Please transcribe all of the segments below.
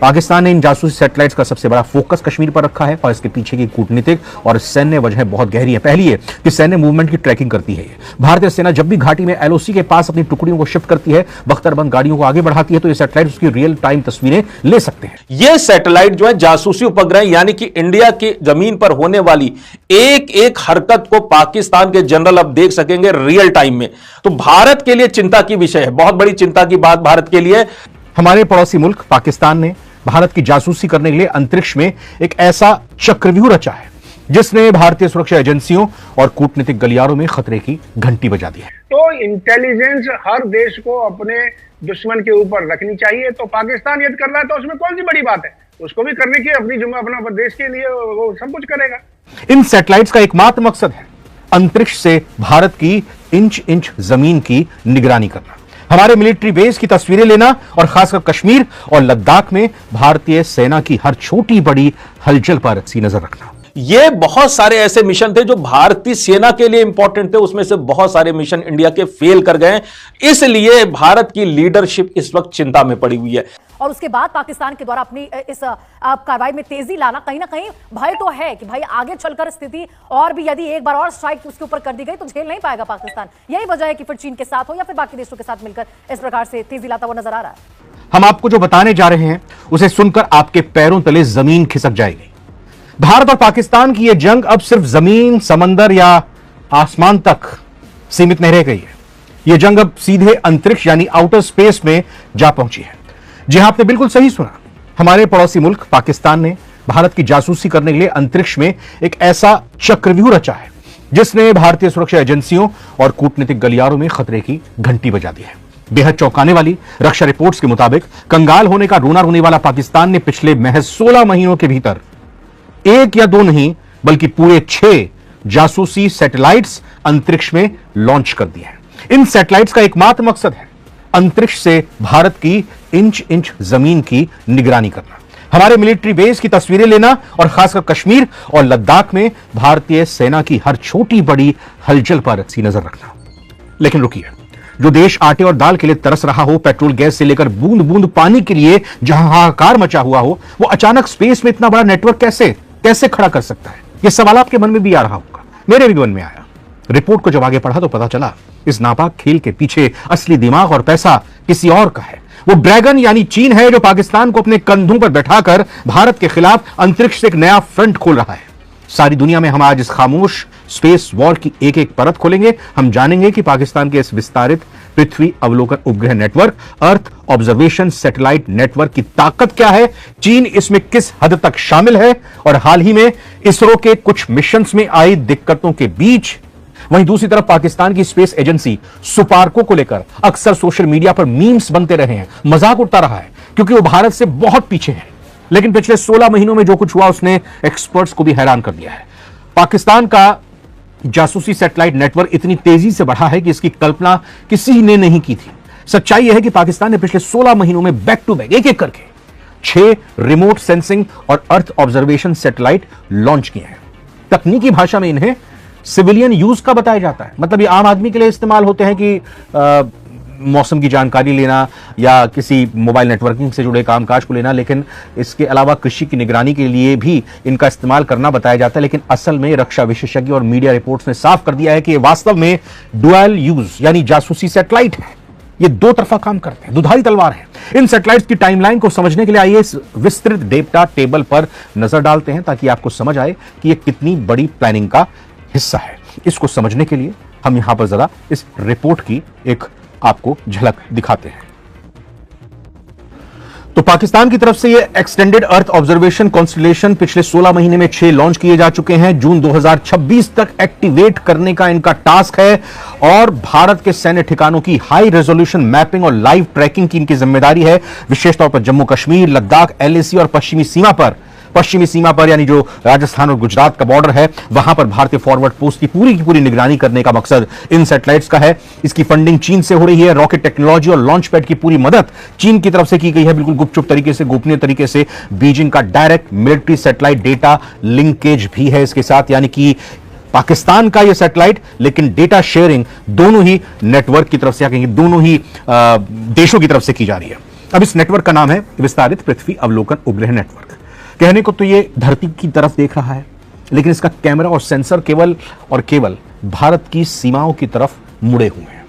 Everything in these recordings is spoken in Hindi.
पाकिस्तान ने इन जासूसी सैटेलाइट्स का सबसे बड़ा फोकस कश्मीर पर रखा है और इसके पीछे की कूटनीतिक और सैन्य वजह बहुत गहरी है। पहली है कि सैन्य मूवमेंट की ट्रैकिंग करती है। भारतीय सेना जब भी घाटी में एलओसी के पास अपनी टुकड़ियों को शिफ्ट करती है, बख्तरबंद गाड़ियों को आगे बढ़ाती है, तो ये सैटेलाइट उसकी रियल टाइम तस्वीरें ले सकते हैं। ये सैटेलाइट जो है जासूसी उपग्रह यानी कि इंडिया की जमीन पर होने वाली एक एक हरकत को पाकिस्तान के जनरल अब देख सकेंगे रियल टाइम में। तो भारत के लिए चिंता की विषय है, बहुत बड़ी चिंता की बात भारत के लिए। हमारे पड़ोसी मुल्क पाकिस्तान ने भारत की जासूसी करने के लिए अंतरिक्ष में एक ऐसा चक्रव्यूह रचा है जिसने भारतीय सुरक्षा एजेंसियों और कूटनीतिक गलियारों में खतरे की घंटी बजा दी है। तो इंटेलिजेंस हर देश को अपने दुश्मन के ऊपर रखनी चाहिए। तो पाकिस्तान यदि कर रहा है तो उसमें कौन सी बड़ी बात है, उसको भी करने की अपनी अपना देश के लिए वो सब कुछ करेगा। इन सैटेलाइट्स का एकमात्र मकसद है अंतरिक्ष से भारत की इंच इंच जमीन की निगरानी करना, हमारे मिलिट्री बेस की तस्वीरें लेना और खासकर कश्मीर और लद्दाख में भारतीय सेना की हर छोटी बड़ी हलचल पर सी नजर रखना। ये बहुत सारे ऐसे मिशन थे जो भारतीय सेना के लिए इंपॉर्टेंट थे, उसमें से बहुत सारे मिशन इंडिया के फेल कर गए, इसलिए भारत की लीडरशिप इस वक्त चिंता में पड़ी हुई है। और उसके बाद पाकिस्तान के द्वारा अपनी इस कार्रवाई में तेजी लाना, कहीं ना कहीं भय तो है कि भाई आगे चलकर स्थिति और भी यदि एक बार और स्ट्राइक उसके ऊपर कर दी गई तो झेल नहीं पाएगा पाकिस्तान। यही वजह है कि फिर चीन के साथ हो या फिर बाकी देशों के साथ मिलकर इस प्रकार से तेजी लाता हुआ नजर आ रहा है। हम आपको जो बताने जा रहे हैं उसे सुनकर आपके पैरों तले जमीन खिसक जाएगी। भारत और पाकिस्तान की यह जंग अब सिर्फ जमीन, समंदर या आसमान तक सीमित नहीं रह गई है। यह जंग अब सीधे अंतरिक्ष यानी आउटर स्पेस में जा पहुंची है। जी हां, आपने बिल्कुल सही सुना। हमारे पड़ोसी मुल्क पाकिस्तान ने भारत की जासूसी करने के लिए अंतरिक्ष में एक ऐसा चक्रव्यूह रचा है जिसने भारतीय सुरक्षा एजेंसियों और कूटनीतिक गलियारों में खतरे की घंटी बजा दी है। बेहद चौंकाने वाली रक्षा रिपोर्ट्स के मुताबिक कंगाल होने का रोना रोने वाला पाकिस्तान ने पिछले महज 16 महीनों के भीतर एक या दो नहीं बल्कि पूरे 6 जासूसी सैटेलाइट्स अंतरिक्ष में लॉन्च कर दिए हैं। इन सैटेलाइट्स का एकमात्र मकसद है अंतरिक्ष से भारत की इंच इंच जमीन की निगरानी करना, हमारे मिलिट्री बेस की तस्वीरें लेना और खासकर कश्मीर और लद्दाख में भारतीय सेना की हर छोटी बड़ी हलचल पर सी नजर रखना। लेकिन रुकिए, जो देश आटे और दाल के लिए तरस रहा हो, पेट्रोल गैस से लेकर बूंद बूंद पानी के लिए जहां हाहाकार मचा हुआ हो, वो अचानक स्पेस में इतना बड़ा नेटवर्क कैसे खड़ा कर सकता है? यह सवाल आपके मन में भी आ रहा होगा, मेरे भी मन में आया। रिपोर्ट को जब आगे पढ़ा तो पता चला इस नापाक खेल के पीछे असली दिमाग और पैसा किसी और का है। वो ड्रैगन यानी चीन है जो पाकिस्तान को अपने कंधों पर बैठाकर भारत के खिलाफ अंतरिक्ष से एक नया फ्रंट खोल रहा है। सारी दुनिया में हम आज इस खामोश स्पेस वॉर की एक एक परत खोलेंगे। हम जानेंगे कि पाकिस्तान के इस विस्तारित पृथ्वी अवलोकन उपग्रह network, earth observation satellite network की ताकत क्या है, चीन इसमें किस हद तक शामिल है और हाल ही में इसरो के कुछ मिशंस में आई दिक्कतों के बीच वहीं दूसरी तरफ पाकिस्तान की स्पेस एजेंसी सुपार्को को लेकर अक्सर सोशल मीडिया पर मीम्स बनते रहे हैं, मजाक उड़ता रहा है क्योंकि वो भारत से बहुत पीछे है। लेकिन पिछले 16 महीनों में जो कुछ हुआ उसने एक्सपर्ट्स को भी हैरान कर दिया है। पाकिस्तान का जासूसी सैटेलाइट नेटवर्क इतनी तेजी से बढ़ा है कि इसकी कल्पना किसी ने नहीं की थी। सच्चाई यह है कि पाकिस्तान ने पिछले 16 महीनों में बैक टू बैक एक एक करके 6 रिमोट सेंसिंग और अर्थ ऑब्जर्वेशन सैटेलाइट लॉन्च किए हैं। तकनीकी भाषा में इन्हें सिविलियन यूज का बताया जाता है, मतलब ये आम आदमी के लिए इस्तेमाल होते हैं कि मौसम की जानकारी लेना या किसी मोबाइल नेटवर्किंग से जुड़े कामकाज को लेना, लेकिन इसके अलावा कृषि की निगरानी के लिए भी इनका इस्तेमाल करना बताया जाता है। लेकिन असल में रक्षा विशेषज्ञ और मीडिया रिपोर्ट्स ने साफ कर दिया है कि ये वास्तव में डुअल यूज यानी जासूसी सैटेलाइट है। ये दो तरफा काम करते हैं, दुधारी तलवार है। इन सैटेलाइट्स की टाइमलाइन को समझने के लिए आइए इस विस्तृत डेटा टेबल पर नजर डालते हैं ताकि आपको समझ आए कि यह कितनी बड़ी प्लानिंग का हिस्सा है। इसको समझने के लिए हम यहां पर जरा इस रिपोर्ट की एक आपको झलक दिखाते हैं। तो पाकिस्तान की तरफ से ये एक्सटेंडेड अर्थ ऑब्जर्वेशन कॉन्स्टलेशन पिछले 16 महीने में 6 लॉन्च किए जा चुके हैं। जून 2026 तक एक्टिवेट करने का इनका टास्क है और भारत के सैन्य ठिकानों की हाई रेजोल्यूशन मैपिंग और लाइव ट्रैकिंग की इनकी जिम्मेदारी है, विशेष तौर पर जम्मू कश्मीर, लद्दाख, एलएसी और पश्चिमी सीमा पर यानी जो राजस्थान और गुजरात का बॉर्डर है वहां पर भारतीय फॉरवर्ड पोस्ट की पूरी निगरानी करने का मकसद इन सैटेलाइट्स का है। इसकी फंडिंग चीन से हो रही है। रॉकेट टेक्नोलॉजी और लॉन्च पैड की पूरी मदद चीन की तरफ से की गई है, बिल्कुल गुपचुप तरीके से, गोपनीय तरीके से। बीजिंग का direct military satellite data linkage भी है इसके साथ, यानी कि पाकिस्तान का यह सैटेलाइट लेकिन डेटा शेयरिंग दोनों ही नेटवर्क की तरफ से या कहेंगे दोनों ही देशों की तरफ से की जा रही है। अब इस नेटवर्क का नाम है विस्तारित पृथ्वी अवलोकन उपग्रह नेटवर्क। कहने को तो ये धरती की तरफ देख रहा है, लेकिन इसका कैमरा और सेंसर केवल और केवल भारत की सीमाओं की तरफ मुड़े हुए हैं,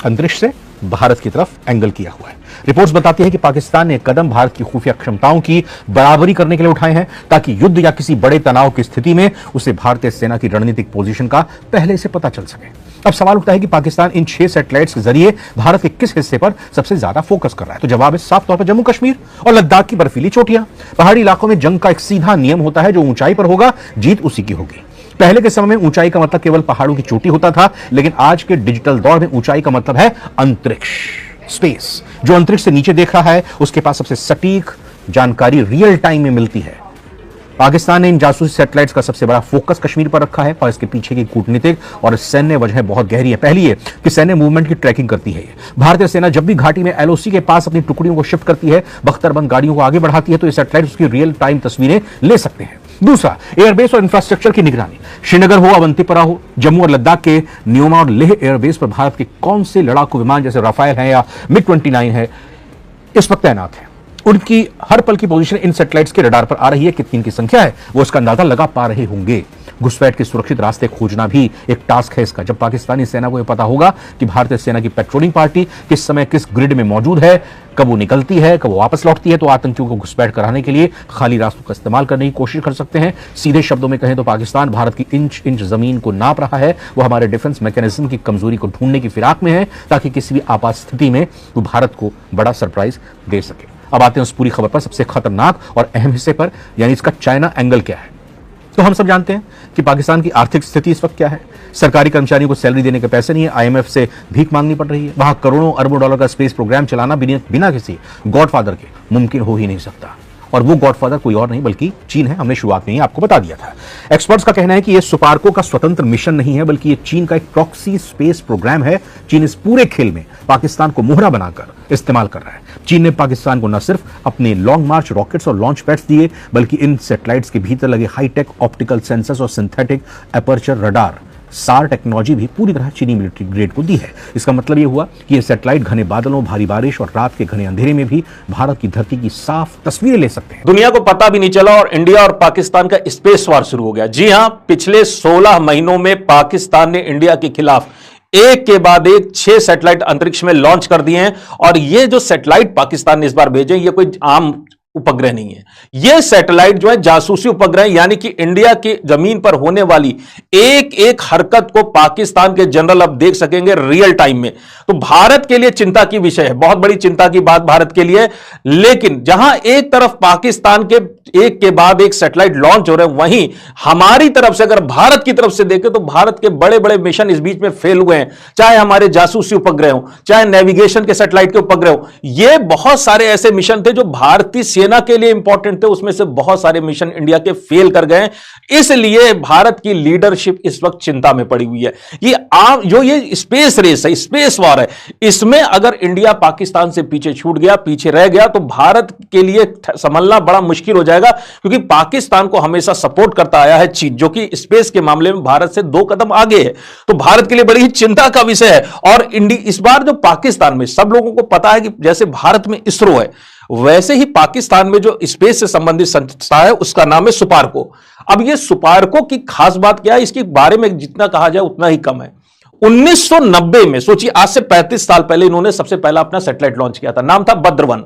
अंतरिक्ष से भारत की तरफ एंगल किया हुआ है। रिपोर्ट्स बताती है कि पाकिस्तान ने कदम भारत की खुफिया क्षमताओं की बराबरी करने के लिए उठाए हैं, ताकि युद्ध या किसी बड़े तनाव की स्थिति में उसे भारतीय सेना की रणनीतिक पोजीशन का पहले से पता चल सके। अब सवाल उठता है कि पाकिस्तान इन 6 सैटेलाइट्स के जरिए भारत के किस हिस्से पर सबसे ज्यादा फोकस कर रहा है। तो जवाब है साफ तौर पर जम्मू कश्मीर और लद्दाख की बर्फीली चोटियां। पहाड़ी इलाकों में जंग का एक सीधा नियम होता है, जो ऊंचाई पर होगा जीत उसी की होगी। पहले के समय में ऊंचाई का मतलब केवल पहाड़ों की चोटी होता था, लेकिन आज के डिजिटल दौर में ऊंचाई का मतलब है अंतरिक्ष, स्पेस। जो अंतरिक्ष से नीचे देख रहा है उसके पास सबसे सटीक जानकारी रियल टाइम में मिलती है। पाकिस्तान ने इन जासूसी सैटेलाइट्स का सबसे बड़ा फोकस कश्मीर पर रखा है, और इसके पीछे की कूटनीतिक और सैन्य वजह बहुत गहरी है। पहली है कि सैन्य मूवमेंट की ट्रैकिंग करती है। भारतीय सेना जब भी घाटी में एलओसी के पास अपनी टुकड़ियों को शिफ्ट करती है, बख्तरबंद गाड़ियों को आगे बढ़ाती है, तो ये सैटेलाइट उसकी रियल टाइम तस्वीरें ले सकते हैं। दूसरा, एयरबेस और इंफ्रास्ट्रक्चर की निगरानी। श्रीनगर हो, अवंतीपोरा हो, जम्मू और लद्दाख के न्योमा और लेह एयरबेस पर भारत के कौन से लड़ाकू विमान जैसे राफेल है या MiG-29 है इस वक्त तैनात है। उनकी हर पल की पोजीशन इन सैटेलाइट्स के रडार पर आ रही है। कितनी इनकी संख्या है वो इसका अंदाजा लगा पा रहे होंगे। घुसपैठ के सुरक्षित रास्ते खोजना भी एक टास्क है इसका। जब पाकिस्तानी सेना को यह पता होगा कि भारतीय सेना की पेट्रोलिंग पार्टी किस समय किस ग्रिड में मौजूद है, कब वो निकलती है, कब वो वापस लौटती है, तो आतंकियों को घुसपैठ कराने के लिए खाली रास्तों का इस्तेमाल करने की कोशिश कर सकते हैं। सीधे शब्दों में कहें तो पाकिस्तान भारत की इंच इंच जमीन को नाप रहा है। वो हमारे डिफेंस मैकेनिज्म की कमजोरी को ढूंढने की फिराक में है, ताकि किसी भी आपात स्थिति में वो भारत को बड़ा सरप्राइज दे सके। अब आते हैं उस पूरी खबर पर, सबसे खतरनाक और अहम हिस्से पर, यानी इसका चाइना एंगल क्या है। तो हम सब जानते हैं कि पाकिस्तान की आर्थिक स्थिति इस वक्त क्या है। सरकारी कर्मचारियों को सैलरी देने के पैसे नहीं है, IMF से भीख मांगनी पड़ रही है। वहां करोड़ों अरबों डॉलर का स्पेस प्रोग्राम चलाना बिना किसी गॉडफादर के मुमकिन हो ही नहीं सकता। और वो गॉडफादर कोई और नहीं बल्कि चीन है। हमने शुरुआत में ही आपको बता दिया था। एक्सपर्ट्स का कहना है कि यह सुपार्को का स्वतंत्र मिशन नहीं है, बल्कि यह चीन का एक प्रॉक्सी स्पेस प्रोग्राम है। चीन इस पूरे खेल में पाकिस्तान को मोहरा बनाकर इस्तेमाल कर रहा है। चीन ने पाकिस्तान को न सिर्फ अपने लॉन्ग मार्च रॉकेट्स और लॉन्च पैड्स दिए, बल्कि इन सैटेलाइट्स के भीतर लगे हाईटेक ऑप्टिकल सेंसर्स और सिंथेटिक एपर्चर रडार सार टेक्नोलॉजी भी पूरी तरह चीनी मिलिट्री ग्रेड को दी है। इसका मतलब यह हुआ कि ये सैटेलाइट घने बादलों, भारी बारिश और रात के घने अंधेरे में भी भारत की धरती की साफ तस्वीरें ले सकते हैं। दुनिया को पता भी नहीं चला और इंडिया और पाकिस्तान का स्पेस वार शुरू हो गया। जी हां, पिछले 16 महीनों में पाकिस्तान ने इंडिया के खिलाफ एक के बाद एक 6 सैटेलाइट अंतरिक्ष में लॉन्च कर दिए हैं। और ये जो सैटेलाइट पाकिस्तान ने इस बार भेजे, ये कोई आम उपग्रह नहीं है। यह सैटेलाइट जो है जासूसी उपग्रह, यानी कि इंडिया की जमीन पर होने वाली एक एक हरकत को पाकिस्तान के जनरल अब देख सकेंगे रियल टाइम में। तो भारत के लिए चिंता की विषय है, बहुत बड़ी चिंता की बात भारत के लिए। लेकिन जहां एक तरफ पाकिस्तान के एक के बाद एक सैटेलाइट लॉन्च हो रहे हैं, वहीं हमारी तरफ से अगर भारत की तरफ से देखें तो भारत के बड़े बड़े मिशन इस बीच में फेल हुए हैं। चाहे हमारे जासूसी उपग्रह हो, चाहे नेविगेशन के सैटेलाइट के उपग्रह हो, ये बहुत सारे ऐसे मिशन थे जो भारतीय सेना के लिए इंपॉर्टेंट थे। उसमें से बहुत सारे मिशन इंडिया के फेल कर गए। इसलिए भारत की लीडरशिप इस वक्त चिंता में पड़ी हुई है। ये स्पेस रेस है, स्पेस वॉर है, इसमें अगर इंडिया पाकिस्तान से पीछे छूट गया, पीछे रह गया, तो भारत के लिए संभलना बड़ा मुश्किल हो जाएगा। क्योंकि पाकिस्तान को हमेशा सपोर्ट करता आया है चीन, जो कि स्पेस के मामले में भारत से 2 कदम आगे है। तो भारत के लिए बड़ी ही चिंता का विषय है। और इस बार जो पाकिस्तान में, सब लोगों को पता है कि जैसे भारत में इसरो है, वैसे ही पाकिस्तान में जो स्पेस से संबंधित संस्था है उसका नाम है सुपार्को। अब ये सुपार्को की खास बात क्या है, इसके बारे में जितना कहा जाए उतना ही कम है। 1990 में, सोचिए आज से 35 साल पहले इन्होंने सबसे पहला अपना सैटेलाइट लॉन्च किया था, नाम था भद्र1।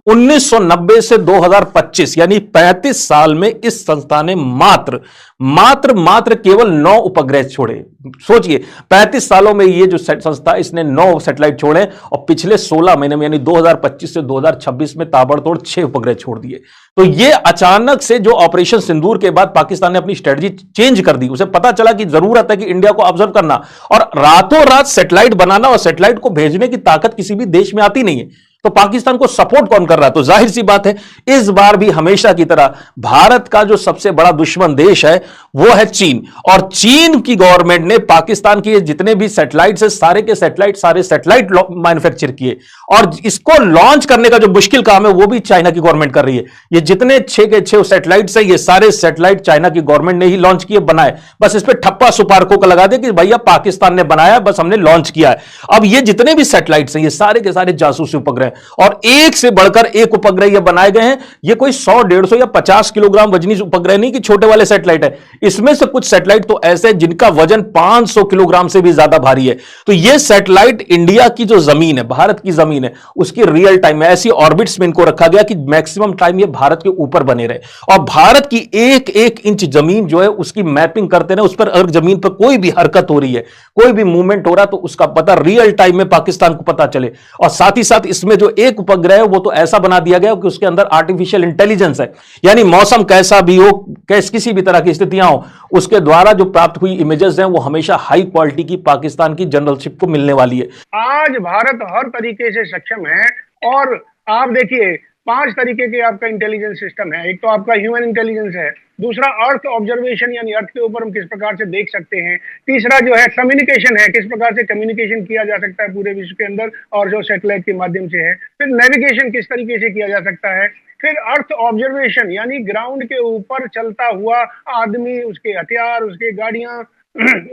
1990 से 2025 यानी 35 साल में इस संस्था ने मात्र केवल 9 उपग्रह छोड़े। सोचिए 35 सालों में ये जो संस्था, इसने 9 सैटेलाइट छोड़े और पिछले 16 महीने में यानी 2025 से 2026 में ताबड़तोड़ 6 उपग्रह छोड़ दिए। तो ये अचानक से जो ऑपरेशन सिंदूर के बाद पाकिस्तान ने अपनी स्ट्रेटजी चेंज कर दी। उसे पता चला कि जरूरत है कि इंडिया को ऑब्जर्व करना, और रातों रात सैटेलाइट बनाना और सैटेलाइट को भेजने की ताकत किसी भी देश में आती नहीं है। तो पाकिस्तान को सपोर्ट कौन कर रहा है? तो जाहिर सी बात है इस बार भी हमेशा की तरह भारत का जो सबसे बड़ा दुश्मन देश है वो है चीन। और चीन की गवर्नमेंट ने पाकिस्तान के जितने भी सैटेलाइट्स है, सारे सैटेलाइट मैन्युफैक्चर किए, और इसको लॉन्च करने का जो मुश्किल काम है वो भी चाइना की गवर्नमेंट कर रही है। ये जितने 6 के 6 सैटेलाइट्स है, ये सारे सैटेलाइट चाइना की गवर्नमेंट ने ही लॉन्च किए, बनाए। बस इस पे ठप्पा सुपारको का लगा दे कि भैया पाकिस्तान ने बनाया, बस हमने लॉन्च किया है। अब ये जितने भी सैटेलाइट्स हैं, ये सारे के सारे जासूसी उपग्रह, और एक से बढ़कर एक उपग्रह ये बनाए गए हैं। ये कोई 100, 150 या 50 किलोग्राम वजनी उपग्रह नहीं कि छोटे वाले सैटेलाइट है। इसमें से कुछ सैटेलाइट तो ऐसे हैं जिनका वजन 500 किलोग्राम से भी ज्यादा भारी है। तो ये सैटेलाइट इंडिया की जो जमीन है, भारत की जमीन है, उसकी रियल टाइम में ऐसी ऑर्बिट्स में इनको रखा गया कि मैक्सिमम टाइम ये भारत के ऊपर बने रहे, और भारत की एक एक इंच जमीन जो है उसकी मैपिंग करते रहे। उस पर अगर जमीन पर कोई भी हरकत हो रही है, कोई भी मूवमेंट हो रहा है, तो उसका पता रियल टाइम में पाकिस्तान को पता चले। और साथ ही साथ इसमें जो एक उपग्रह है वो तो ऐसा बना दिया गया कि उसके अंदर आर्टिफिशियल इंटेलिजेंस है, यानी मौसम कैसा भी हो, किसी भी तरह की स्थितियां हो, उसके द्वारा जो प्राप्त हुई इमेजेस हैं वो हमेशा हाई क्वालिटी की पाकिस्तान की जनरलशिप को मिलने वाली है। आज भारत हर तरीके से सक्षम है, और आप देखिए 5 तरीके के आपका इंटेलिजेंस सिस्टम है। एक तो आपका ह्यूमन इंटेलिजेंस है, दूसरा अर्थ ऑब्जर्वेशन यानी अर्थ के ऊपर हम किस प्रकार से देख सकते हैं, तीसरा जो है कम्युनिकेशन है, किस प्रकार से कम्युनिकेशन किया जा सकता है पूरे विश्व के अंदर और जो सैटेलाइट के माध्यम से है, फिर नेविगेशन किस तरीके से किया जा सकता है, फिर अर्थ ऑब्जर्वेशन यानी ग्राउंड के ऊपर चलता हुआ आदमी, उसके हथियार, उसके गाड़ियां,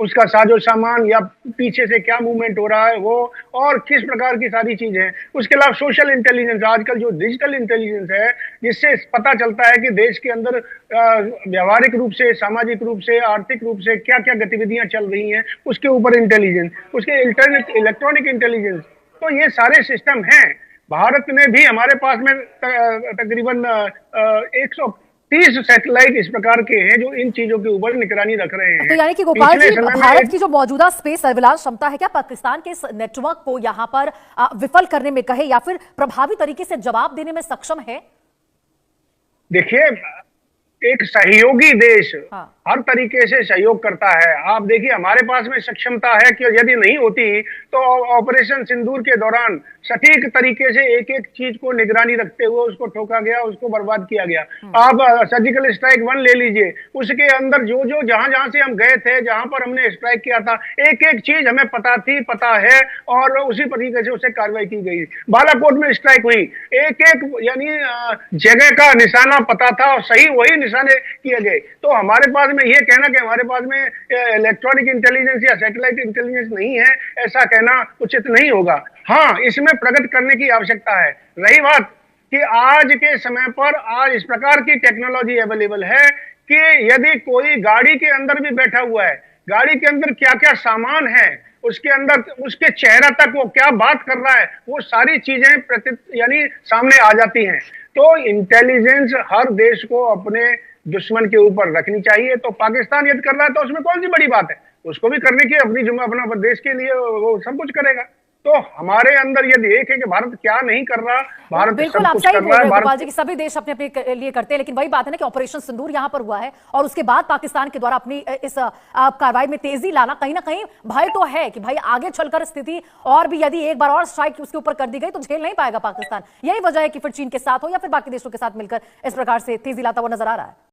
उसका साजो सामान या पीछे से क्या मूवमेंट हो रहा है वो, और किस प्रकार की सारी चीजें हैं। उसके अलावा सोशल इंटेलिजेंस, आजकल जो डिजिटल इंटेलिजेंस है, जिससे पता चलता है कि देश के अंदर व्यवहारिक रूप से, सामाजिक रूप से, आर्थिक रूप से क्या क्या गतिविधियां चल रही हैं, उसके ऊपर इंटेलिजेंस, उसके इलेक्ट्रॉनिक इंटेलिजेंस। तो ये सारे सिस्टम हैं। भारत ने भी, हमारे पास में तकरीबन 130 सैटेलाइट इस प्रकार के हैं जो इन चीजों के ऊपर निगरानी रख रहे हैं। तो यानी कि गोपाल जी, भारत की जो मौजूदा स्पेस सर्विलांस क्षमता है, क्या पाकिस्तान के इस नेटवर्क को यहां पर विफल करने में कहे या फिर प्रभावी तरीके से जवाब देने में सक्षम है? देखिए, एक सहयोगी देश हर तरीके से सहयोग करता है। आप देखिए, हमारे पास में सक्षमता है कि यदि नहीं होती तो ऑपरेशन सिंदूर के दौरान सटीक तरीके से एक एक चीज को निगरानी रखते हुए उसको ठोका गया, उसको बर्बाद किया गया। आप सर्जिकल स्ट्राइक 1 ले लीजिए, उसके अंदर जो जो जहां से हम गए थे, जहां पर हमने स्ट्राइक किया था, एक एक चीज हमें पता है, और उसी तरीके से उसे कार्रवाई की गई। बालाकोट में स्ट्राइक हुई, एक एक यानी जगह का निशाना पता था और सही वही निशाने किए गए। तो हमारे पास में ये कहना कि हमारे पास में इलेक्ट्रॉनिक इंटेलिजेंस या सैटेलाइट इंटेलिजेंस नहीं है, ऐसा कहना उचित नहीं होगा। हाँ, इसमें प्रगति करने की आवश्यकता है। रही बात कि आज के समय पर आज इस प्रकार की टेक्नोलॉजी अवेलेबल है कि यदि कोई गाड़ी के अंदर भी बैठा हुआ है, गाड़ी के अंदर क्या क्या सामान है, उसके अंदर उसके चेहरा तक वो क्या बात कर रहा है, वो सारी चीजें यानी सामने आ जाती हैं। तो इंटेलिजेंस हर देश को अपने दुश्मन के ऊपर रखनी चाहिए। तो पाकिस्तान यदि कर रहा है तो उसमें कौन सी बड़ी बात है, उसको भी करने की अपना देश के लिए वो सब कुछ करेगा। तो हमारे अंदर यदि एक है कि भारत क्या नहीं कर रहा, भारत बिल्कुल आप सही बोल रहे हैं गोपाल जी कि सभी देश अपने अपने लिए करते हैं, लेकिन वही बात है ना कि ऑपरेशन सिंदूर यहां पर हुआ है और उसके बाद पाकिस्तान के द्वारा अपनी इस कार्रवाई में तेजी लाना, कहीं ना कहीं भय तो है कि भाई आगे चलकर स्थिति और भी यदि एक बार और स्ट्राइक उसके ऊपर कर दी गई तो झेल नहीं पाएगा पाकिस्तान। यही वजह है कि फिर चीन के साथ हो या फिर बाकी देशों के साथ मिलकर इस प्रकार से तेजी लाता हुआ नजर आ रहा है।